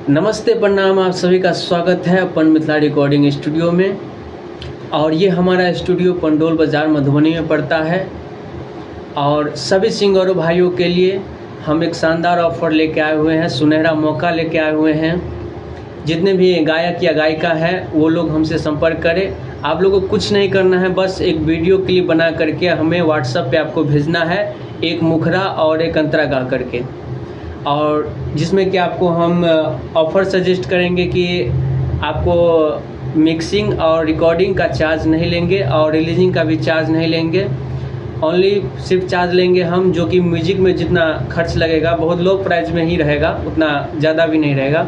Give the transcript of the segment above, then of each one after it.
नमस्ते प्रणाम, आप सभी का स्वागत है अपन मिथिला रिकॉर्डिंग स्टूडियो में। और ये हमारा स्टूडियो पंडोल बाज़ार मधुबनी में पड़ता है। और सभी सिंगरों भाइयों के लिए हम एक शानदार ऑफ़र लेके आए हुए हैं, सुनहरा मौका लेके आए हुए हैं। जितने भी गायक या गायिका है वो लोग हमसे संपर्क करें। आप लोगों को कुछ नहीं करना है, बस एक वीडियो क्लिप बना करके हमें व्हाट्सएप पे आपको भेजना है, एक मुखरा और एक अंतरा गा करके। और जिसमें कि आपको हम ऑफ़र सजेस्ट करेंगे कि आपको मिक्सिंग और रिकॉर्डिंग का चार्ज नहीं लेंगे और रिलीजिंग का भी चार्ज नहीं लेंगे। ओनली सिर्फ चार्ज लेंगे हम, जो कि म्यूजिक में जितना खर्च लगेगा बहुत लो प्राइस में ही रहेगा, उतना ज़्यादा भी नहीं रहेगा।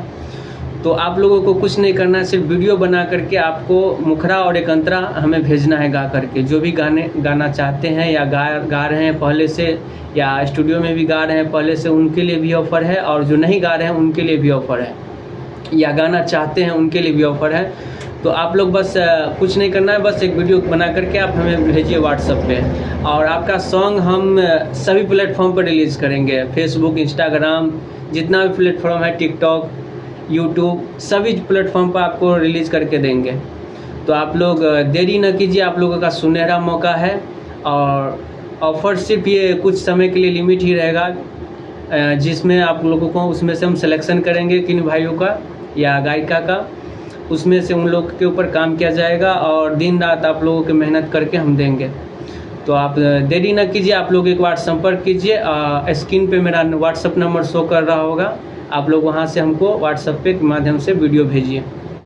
तो आप लोगों को कुछ नहीं करना है, सिर्फ वीडियो बना करके आपको मुखरा और एक अंतरा हमें भेजना है गा करके। जो भी गाना चाहते हैं या गा रहे हैं पहले से या स्टूडियो में भी गा रहे हैं पहले से, उनके लिए भी ऑफ़र है। और जो नहीं गा रहे हैं उनके लिए भी ऑफ़र है, या गाना चाहते हैं उनके लिए भी ऑफ़र है। तो आप लोग बस कुछ नहीं करना है, बस एक वीडियो बना करके आप हमें भेजिए व्हाट्सएप पे। और आपका सॉन्ग हम सभी प्लेटफॉर्म पर रिलीज़ करेंगे, फेसबुक, इंस्टाग्राम, जितना भी प्लेटफॉर्म है, टिकटॉक, यूट्यूब, सभी प्लेटफॉर्म पर आपको रिलीज़ करके देंगे। तो आप लोग देरी न कीजिए, आप लोगों का सुनहरा मौका है। और ऑफ़र सिर्फ ये कुछ समय के लिए लिमिट ही रहेगा, जिसमें आप लोगों को उसमें से हम सिलेक्शन करेंगे किन भाइयों का या गायिका का, उसमें से उन लोग के ऊपर काम किया जाएगा और दिन रात आप लोगों की मेहनत करके हम देंगे। तो आप देरी न कीजिए, आप लोग एक बार संपर्क कीजिए। स्क्रीन पे मेरा व्हाट्सएप नंबर शो कर रहा होगा, आप लोग वहाँ से हमको व्हाट्सएप पे के माध्यम से वीडियो भेजिए।